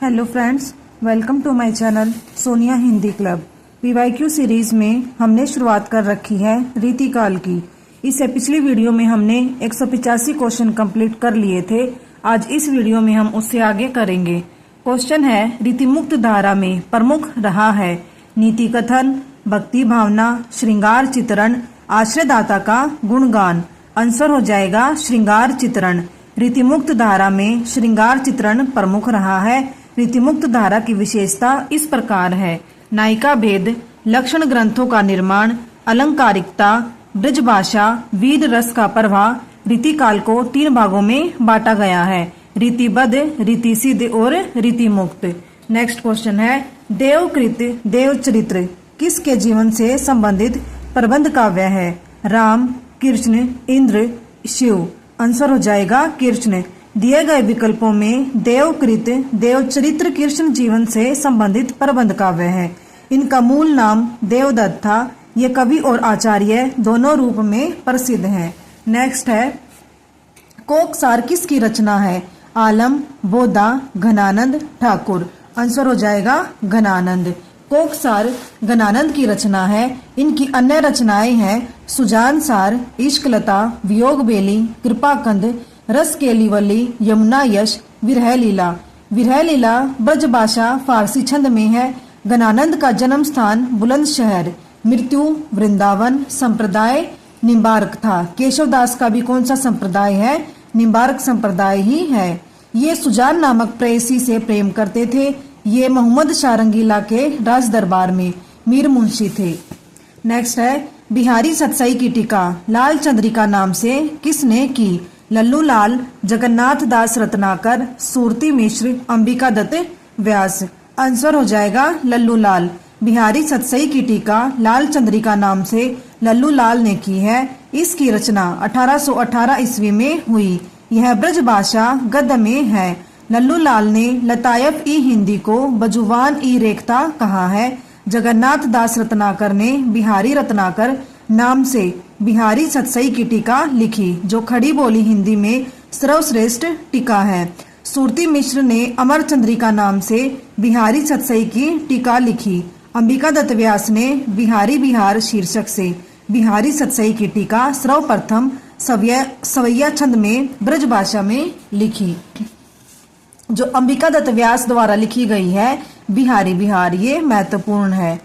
Hello friends, welcome to my channel Sonia Hindi club. PYQ series में हमने शुरुआत कर रखी है रीतिकाल की। इससे पिछली वीडियो में हमने 185 क्वेश्चन कंप्लीट कर लिए थे। आज इस वीडियो में हम उससे आगे करेंगे। क्वेश्चन है, रीतिमुक्त धारा में प्रमुख रहा है नीति कथन, भक्ति भावना, श्रृंगार चित्रण, आश्रयदाता का गुणगान। आंसर हो जाएगा श्रृंगार चित्रण। रीतिमुक्त धारा में श्रृंगार चित्रण प्रमुख रहा है। रीतिमुक्त धारा की विशेषता इस प्रकार है: नायिका भेद, लक्षण ग्रंथों का निर्माण, अलंकारिकता, ब्रजभाषा, वीर रस का प्रवाह। रीतिकाल को 3 भागों में बांटा गया है: रीतिबद्ध, रीतिसिद्ध और रीतिमुक्त। नेक्स्ट क्वेश्चन है, देवकृत देवचरित्र किसके जीवन से संबंधित प्रबंध काव्य है? राम, कृष्ण, इंद्र, शिव। आंसर हो जाएगा कृष्ण। दिए गए विकल्पों में देवकृत देवचरित्र कृष्ण जीवन से संबंधित प्रबंध काव्य है। इनका मूल नाम देवदत्त था। ये कवि और आचार्य दोनों रूप में प्रसिद्ध हैं। नेक्स्ट है, कोकसार किसकी रचना है? आलम, बोधा, घनानंद, ठाकुर। आंसर हो जाएगा घनानंद। कोकसार घनानंद की रचना है। इनकी अन्य रचनाएं हैं सुजान सार, इश्कलता, वियोग बेली, कृपाकंद, रस केलीवली, यमुना यश, विरह लीला। विरह लीला ब्रजभाषा फारसी छंद में है। घनानंद का जन्म स्थान बुलंदशहर, मृत्यु वृंदावन, संप्रदाय निम्बार्क था। केशवदास का भी कौन सा संप्रदाय है? निम्बार्क संप्रदाय ही है। ये सुजान नामक प्रेयसी से प्रेम करते थे। ये मोहम्मद शाह रंगीला के राज दरबार में मीर मुंशी थे। नेक्स्ट है, बिहारी सतसई की टीका लाल चंद्रिका नाम से किसने की? लल्लू लाल, जगन्नाथ दास रत्नाकर, सूरती मिश्र, अंबिका दत्त व्यास। आंसर हो जाएगा लल्लू लाल। बिहारी सतसई की टीका लाल चंद्रिका नाम से लल्लू लाल ने की है। इसकी रचना 1818 ईस्वी में हुई। यह ब्रजभाषा गद्य में है। लल्लू लाल ने लतायफ ई हिंदी को बजुवान ई रेखता कहा है। जगन्नाथ दास रत्नाकर ने बिहारी रत्नाकर नाम से बिहारी सतसई की टीका लिखी, जो खड़ी बोली हिंदी में सर्वश्रेष्ठ टीका है। सूरती मिश्र ने अमर चंद्रिका नाम से बिहारी सतसई की टीका लिखी। अंबिका दत्त व्यास ने बिहारी बिहार शीर्षक से बिहारी सतसई की टीका सर्वप्रथम सवैया छंद में ब्रजभाषा में लिखी। जो अंबिका दत्त व्यास द्वारा लिखी गई है बिहारी बिहार, ये महत्वपूर्ण है।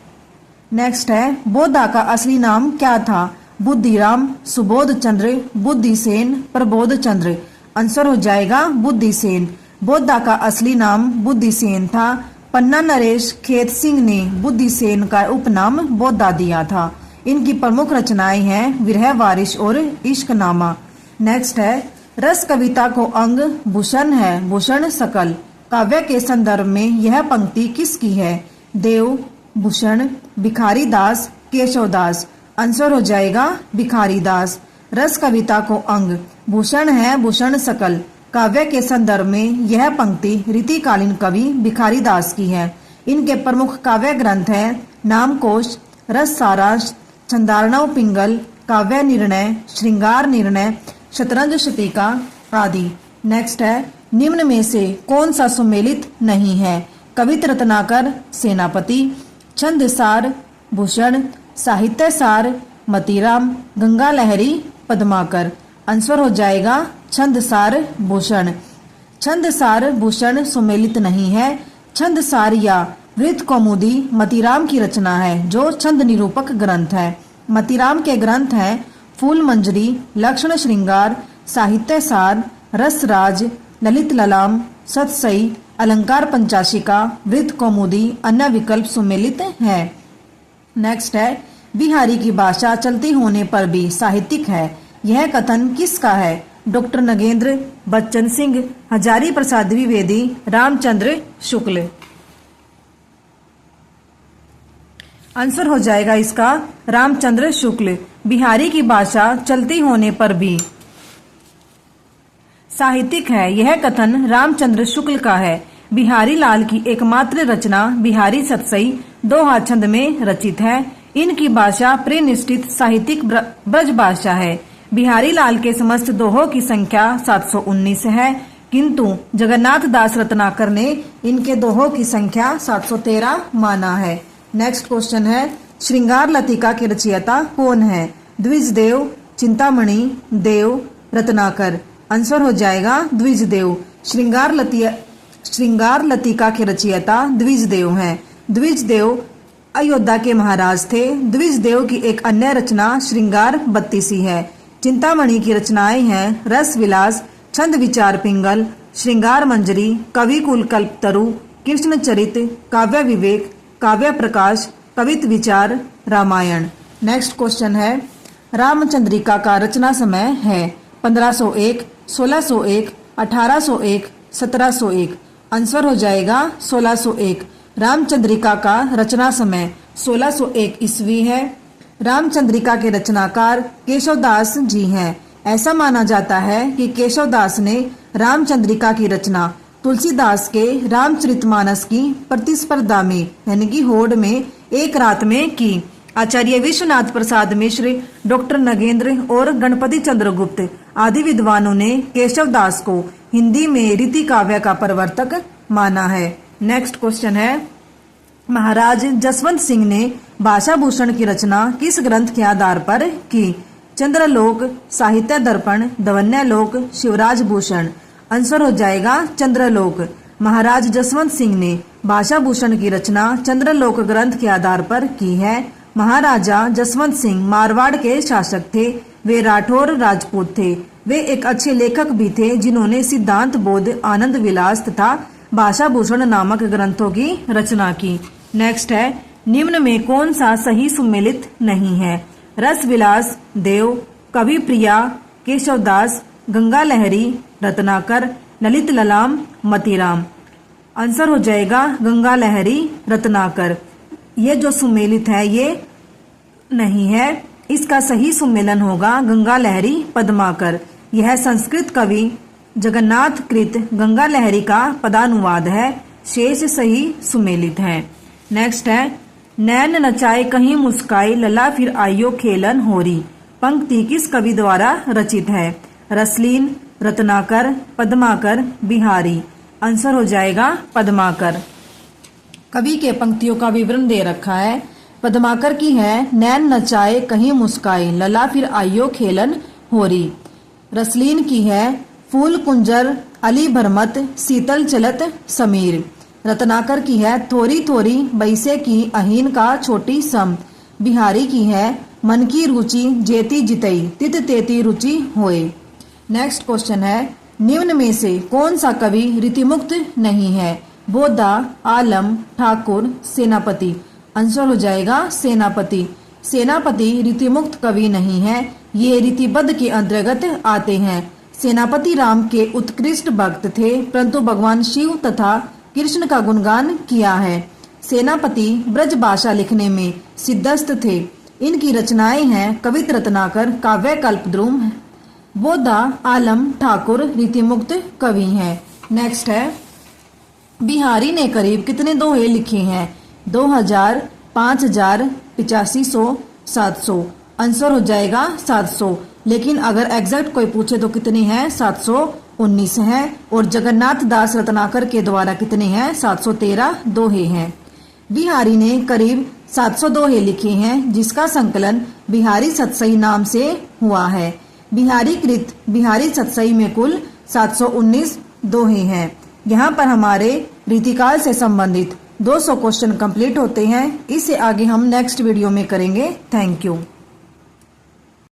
नेक्स्ट है, बोधा का असली नाम क्या था? बुद्धिराम, सुबोध चंद्र, बुद्धिसेन, प्रबोध चंद्र। आंसर हो जाएगा बुद्धिसेन। बोधा का असली नाम बुद्धिसेन था। पन्ना नरेश खेत सिंह ने बुद्धिसेन का उपनाम बोधा दिया था। इनकी प्रमुख रचनाएं हैं विरह वारिश और इश्कनामा। नेक्स्ट है, रस कविता को अंग भूषण है, भूषण सकल। काव्य के संदर्भ में यह पंक्ति किसकी है? देव, भूषण, भिखारी दास, केशवदास। आंसर हो जाएगा भिखारी दास। रस कविता को अंग भूषण है, भूषण सकल। काव्य के संदर्भ में यह पंक्ति रीतिकालीन कवि भिखारी दास की है। इनके प्रमुख काव्य ग्रंथ हैं नामकोश, रस सारांश, छंदार्णव पिंगल, काव्य निर्णय, श्रृंगार निर्णय, शतरंज शतीका आदि। नेक्स्ट है, निम्न में से कौन सा सुमेलित नहीं है? कवित रत्नाकर, सेनापति, छंद सार, भूषण, साहित्य सार, मतीराम, गंगा लहरी, पद्माकर। आंसर हो जाएगा छंद सार भूषण। छंद सार भूषण सुमेलित नहीं है। छंद सार या वृत्त कौमुदी मतीराम की रचना है, जो छंद निरूपक ग्रंथ है। मतीराम के ग्रंथ हैं फूल मंजरी, लक्षण श्रृंगार, साहित्य सार, रसराज, ललित ललाम, सतसई, अलंकार पंचाशिका, वृत्त कौमुदी। अन्य विकल्प सुमेलित है। नेक्स्ट है, बिहारी की भाषा चलती होने पर भी साहित्यिक है। यह कथन किसका है? डॉक्टर नगेंद्र, बच्चन सिंह, हजारी प्रसाद द्विवेदी, रामचंद्र शुक्ल। आंसर हो जाएगा इसका रामचंद्र शुक्ल। बिहारी की भाषा चलती होने पर भी साहित्यिक है। यह कथन रामचंद्र शुक्ल का है। बिहारी लाल की एकमात्र रचना बिहारी सतसई दोहा छंद में रचित है। इनकी भाषा प्रेनिष्ठित साहित्यिक ब्रज भाषा है। बिहारी लाल के समस्त दोहों की संख्या 719 है। किंतु जगन्नाथ दास रत्नाकर ने इनके दोहों की संख्या 713 माना है। नेक्स्ट क्वेश्चन है, श्रृंगार लतिका के रचयिता कौन है? द्विजदेव, चिंतामणि, देव, रत्नाकर। आंसर हो जाएगा द्विजदेव। श्रृंगार लतिका के रचयिता द्विजदेव हैं। द्विजदेव अयोध्या के महाराज थे। द्विजदेव की एक अन्य रचना श्रृंगार बत्तीसी है। चिंतामणि की रचनाएं हैं रस विलास, छंद विचार पिंगल, श्रृंगार मंजरी, कवि कुल कल्पतरु, कृष्ण चरित, काव्य विवेक, काव्य प्रकाश, कवित विचार, रामायण। नेक्स्ट क्वेश्चन है, रामचंद्रिका का रचना समय है 1501, 1601, 1801, 1701। आंसर हो जाएगा 1601। रामचंद्रिका का रचना समय 1601 ईस्वी है। रामचंद्रिका के रचनाकार केशवदास जी हैं। ऐसा माना जाता है कि केशवदास ने रामचंद्रिका की रचना तुलसीदास के रामचरितमानस की प्रतिस्पर्धा में यानी कि होड़ में एक रात में की। आचार्य विश्वनाथ प्रसाद मिश्र, डॉक्टर नगेंद्र और गणपति चंद्रगुप्त आदि विद्वानों ने केशवदास को हिंदी में रीति काव्य का प्रवर्तक माना है। नेक्स्ट क्वेश्चन है, महाराज जसवंत सिंह ने भाषा भूषण की रचना किस ग्रंथ के आधार पर की? चंद्रलोक, साहित्य दर्पण, दवन्यलोक, शिवराज भूषण। आंसर हो जाएगा चंद्रलोक। महाराज जसवंत सिंह ने भाषा भूषण की रचना चंद्रलोक ग्रंथ के आधार पर की है। महाराजा जसवंत सिंह मारवाड़ के शासक थे। वे राठौर राजपूत थे। वे एक अच्छे लेखक भी थे जिन्होंने सिद्धांत बोध, आनंद विलास तथा भाषा भूषण नामक ग्रंथों की रचना की। नेक्स्ट है, निम्न में कौन सा सही सुमेलित नहीं है? रस विलास, देव, कवि प्रिया, केशवदास, गंगा लहरी, रत्नाकर, ललित ललाम, मतीराम। आंसर हो जाएगा गंगा लहरी, रत्नाकर। ये जो सुमेलित है ये नहीं है। इसका सही सुमेलन होगा गंगा लहरी, पद्माकर। यह संस्कृत कवि जगन्नाथ कृत गंगा लहरी का पदानुवाद है। शेष सही सुमेलित है। नेक्स्ट है, नैन नचाए कहीं मुस्काई, लला फिर आइयो खेलन होरी। पंक्ति किस कवि द्वारा रचित है? रसलीन, रत्नाकर, पद्माकर, बिहारी। आंसर हो जाएगा पद्माकर। कवि के पंक्तियों का विवरण दे रखा है। पद्माकर की है नैन नचाए कहीं मुस्काई, लला फिर आइयो खेलन होरी। रसलीन की है फूल कुंजर अली भरमत, शीतल चलत समीर। रत्नाकर की है थोरी थोरी बैसे की अहीन का छोटी सम। बिहारी की है मन की रुचि जेती जितई, तित तेती रुचि होए। नेक्स्ट क्वेश्चन है, निम्न में से कौन सा कवि रीतिमुक्त नहीं है? बोधा, आलम, ठाकुर, सेनापति। आंसर हो जाएगा सेनापति। सेनापति रीतिमुक्त कवि नहीं है। ये रीतिबद्ध के अंतर्गत आते हैं। सेनापति राम के उत्कृष्ट भक्त थे, परंतु भगवान शिव तथा कृष्ण का गुणगान किया है। सेनापति ब्रज भाषा लिखने में सिद्धस्त थे। इनकी रचनाएं हैं कवित रत्नाकर, काव्य कल्पद्रुम। बोधा, आलम, ठाकुर रीतिमुक्त कवि हैं। नेक्स्ट है, बिहारी ने करीब कितने दोहे लिखे हैं? 2000, 5000, 8500, 700। आंसर हो जाएगा 700। लेकिन अगर एग्जैक्ट कोई पूछे तो कितने हैं? 719 हैं। और जगन्नाथ दास रत्नाकर के द्वारा कितने हैं? 713 दोहे हैं। बिहारी ने करीब 700 दोहे लिखे हैं, जिसका संकलन बिहारी सतसई नाम से हुआ है। बिहारी कृत बिहारी सतसई में कुल 719 दोहे हैं। यहाँ पर हमारे रीतिकाल से संबंधित 200 क्वेश्चन कंप्लीट होते हैं। इससे आगे हम नेक्स्ट वीडियो में करेंगे। Thank you.